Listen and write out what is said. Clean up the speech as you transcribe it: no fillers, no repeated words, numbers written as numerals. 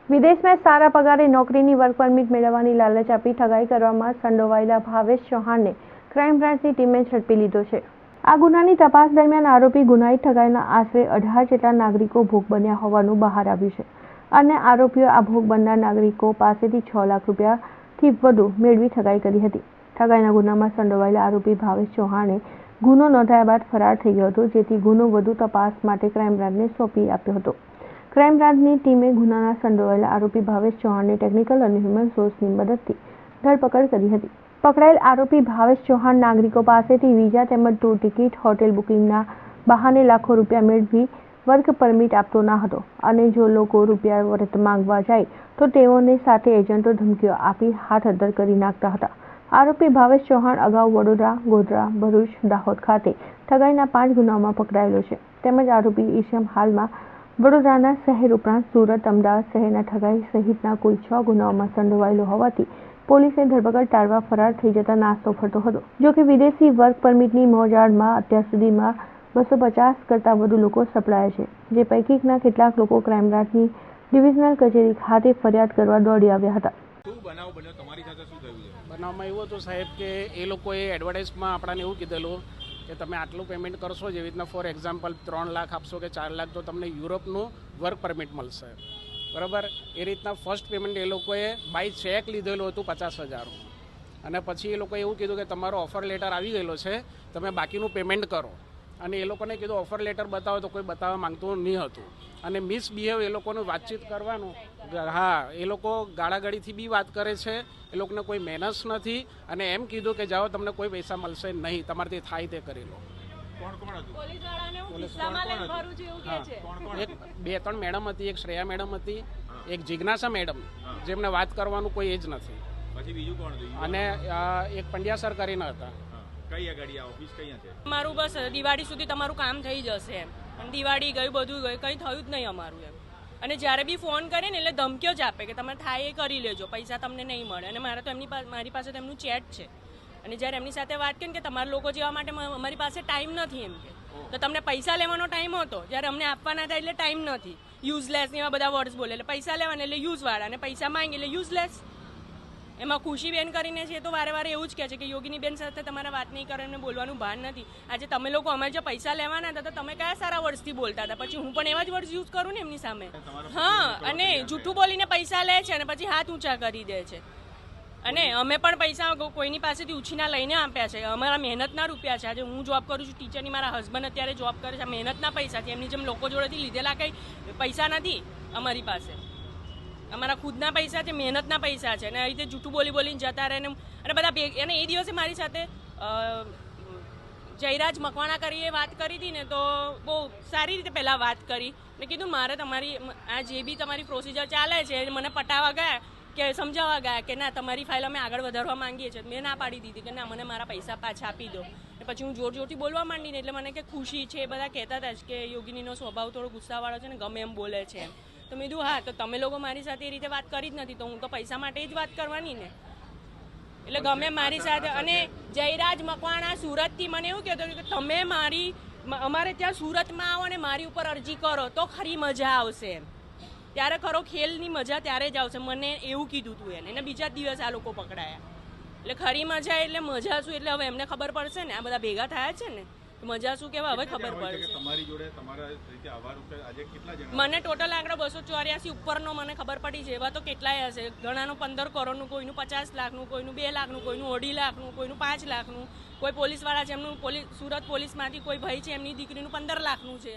વિદેશમાં સારા પગારે નોકરીની work permit મેળવવાની લાલચ આપી ઠગાઈ કરવામાં સંડોવાયેલા ભાવેશ ચૌહાણને ક્રાઇમ બ્રાન્ચની ટીમે ઝડપી લીધો છે। આ ગુનાની તપાસ દરમિયાન આરોપી ગુનાહિત ઠગાઈના આશરે 18 જેટલા નાગરિકો ભોગ બન્યા હોવાનું બહાર આવ્યું છે અને આરોપીઓ આ ભોગ બનનાર નાગરિકો પાસેથી 6 લાખ રૂપિયાથી વધુ મેળવી ઠગાઈ કરી હતી। ઠગાઈના ગુનામાં સંડોવાયેલા આરોપી ભાવેશ ચૌહાણે ગુનો નોંધાયા બાદ ફરાર થઈ ગયો હતો, જેથી ગુનો વધુ તપાસ માટે ક્રાઇમ બ્રાન્ચને સોંપી આપ્યો હતો। ક્રાઇમ બ્રાન્ચની ટીમે ગુનાના સંડોવાયેલા આરોપી ભાવેશ ચૌહાણની ટેકનિકલ અને હ્યુમન સોર્સની મદદથી ધરપકડ કરી હતી। પકડાયેલ આરોપી ભાવેશ ચૌહાણ નાગરિકો પાસેથી વિઝા તેમજ ટૂર ટિકિટ, હોટેલ બુકિંગના બહાને લાખો રૂપિયા મેળવી વર્ક પરમિટ આપતો ન હતો અને જો લોકો રૂપિયા પરત માંગવા જાય તો તેઓને સાથે એજન્ટો ધમકીઓ આપી હાથ અદ્ધર કરી નાખતા હતા। આરોપી ભાવેશ ચૌહાણ અગાઉ વડોદરા, ગોધરા, ભરૂચ, દાહોદ ખાતે ઠગાઈના 5 ગુનાઓમાં પકડાયેલો છે તેમજ આરોપી ઈસમ હાલમાં વડોદરાના શહેર ઉપરાંત સુરત, અમદાવાદ શહેરના ઠગાઈ સહિતના કુલ 6 ગુનાઓમાં સંડોવાયેલો હોવાથી પોલીસે ધરપકડ ટાળવા ફરાર થઈ જતા નાસ્તો ફરતો હતો। જો કે વિદેશી વર્ક પરમિટની મોજાળમાં અત્યાર સુધીમાં 250 કરતાં વધુ લોકો સપડાયા છે, જે પૈકીના કેટલાક લોકો ક્રાઇમ બ્રાન્ચની ડિવિઝનલ કચેરી ખાતે ફરિયાદ કરવા દોડી આવ્યા હતા। બનાવમાં એવું હતું સાહેબ કે એ લોકોએ એડવર્ટાઇઝમાં આપણાને એવું કીધેલું કે તમે આટલું પેમેન્ટ કરશો, જેવી રીતના ફોર એક્ઝામ્પલ 3 લાખ આપશો કે 4 લાખ તો તમને યુરોપનું વર્ક પરમિટ મળશે, બરાબર। એ રીતના ફર્સ્ટ પેમેન્ટ એ લોકોએ બાય ચેક લીધેલું હતું 50,000 અને પછી એ લોકોએ એવું કીધું કે તમારો ઓફર લેટર આવી ગયેલો છે, તમે બાકીનું પેમેન્ટ કરો। અને એ લોકોને કીધું ઓફર લેટર બતાવો તો કોઈ બતાવવા માંગતું નહીં હતું અને મિસબિહેવ એ લોકોનું વાતચીત કરવાનું। હા, એ લોકો ગાળાગાળીથી બી વાત કરે છે, એ લોકોને કોઈ મેનર્સ નથી અને એમ કીધું કે જાઓ તમને કોઈ પૈસા મળશે નહીં, તમારાથી થાય તે કરી લો। એક 2-3 મેડમ હતી, એક શ્રેયા મેડમ હતી, એક જિજ્ઞાસા મેડમ, જેમને વાત કરવાનું કોઈ એજ નથી, અને એક પંડ્યા સર કરીને હતા। અમારું બસ દિવાળી સુધી તમારું કામ થઈ જશે એમ, અને દિવાળી ગયું, બધું ગયું, કંઈ થયું જ નહીં અમારું એમ। અને જ્યારે બી ફોન કરે ને એટલે ધમકીઓ જ આપે કે તમે થાય એ કરી લેજો, પૈસા તમને નહીં મળે। અને મારી પાસે તો એમનું ચેટ છે અને જ્યારે એમની સાથે વાત કરી કે તમારા લોકો જેવા માટે અમારી પાસે ટાઈમ નથી એમ કે, તો તમને પૈસા લેવાનો ટાઈમ હતો, જ્યારે અમને આપવાના થાય એટલે ટાઈમ નથી, યુઝલેસ એવા બધા વર્ડ્સ બોલે, એટલે પૈસા લેવાના એટલે યુઝવાળા અને પૈસા માંગે એટલે યુઝલેસ। એમાં ખુશીબેન કરીને છે તો વારે વારે એવું જ કહે છે કે યોગિનીબેન સાથે તમારે વાત નહીં કરે અને બોલવાનું ભાન નથી। આજે તમે લોકો અમારે જો પૈસા લેવાના હતા તો તમે કયા સારા વર્ડ્સથી બોલતા હતા, પછી હું પણ એવા જ વર્ડ્સ યુઝ કરું ને એમની સામે। હા, અને જૂઠું બોલીને પૈસા લે છે અને પછી હાથ ઊંચા કરી દે છે। અને અમે પણ પૈસા કોઈની પાસેથી ઉછીના લઈને આપ્યા છે, અમારા મહેનતના રૂપિયા છે। આજે હું જોબ કરું છું ટીચરની, મારા હસબન્ડ અત્યારે જોબ કરે છે, મહેનતના પૈસા છે, એમની જેમ લોકો જોડેથી લીધેલા કંઈ પૈસા નથી અમારી પાસે, અમારા ખુદના પૈસા છે, મહેનતના પૈસા છે। અને આવી રીતે જૂઠું બોલીને જતા રહે અને બધા અને એ દિવસે મારી સાથે જયરાજ મકવાણા કરીએ વાત કરી હતી ને, તો બહુ સારી રીતે પહેલાં વાત કરી ને કીધું મારે તમારી આ જે બી તમારી પ્રોસિજર ચાલે છે મને પટાવવા ગયા કે સમજાવવા ગયા કે ના તમારી ફાઇલ અમે આગળ વધારવા માંગીએ છીએ। મેં ના પાડી દીધી કે ના, મને મારા પૈસા પાછા આપી દો। પછી હું જોરથી બોલવા માંડીને એટલે મને કે ખુશી છે, એ બધા કહેતા હતા કે યોગિનીનો સ્વભાવ થોડો ગુસ્સાવાળો છે ને, ગમે એમ બોલે છે એમ। તો મેં કીધું હા, તો તમે લોકો મારી સાથે એ રીતે વાત કરી જ નથી, તો હું તો પૈસા માટે જ વાત કરવાની ને, એટલે ગમે મારી સાથે। અને જયરાજ મકવાણા સુરતથી મને એવું કહેતો કે તમે અમારે ત્યાં સુરતમાં આવો ને મારી ઉપર અરજી કરો તો ખરી મજા આવશે એમ, ત્યારે ખરો ખેલની મજા ત્યારે જ આવશે, મને એવું કીધું હતું એને। બીજા જ દિવસ આ લોકો પકડાયા, એટલે ખરી મજા એટલે મજા શું, એટલે હવે એમને ખબર પડશે ને, આ બધા ભેગા થયા છે ને, મજા શું કેવા હવે ખબર પડશે। મને ટોટલ આંકડો 284 ઉપરનો મને ખબર પડી છે, એવા તો કેટલાય હશે, ઘણાનું 15 કરોડનું, કોઈનું 50 લાખનું, કોઈનું 2 લાખનું, કોઈનું 2.5 લાખનું, કોઈનું 5 લાખનું, કોઈ પોલીસવાળા છે એમનું સુરત પોલીસમાંથી કોઈ ભાઈ છે એમની દીકરીનું 15 લાખનું છે।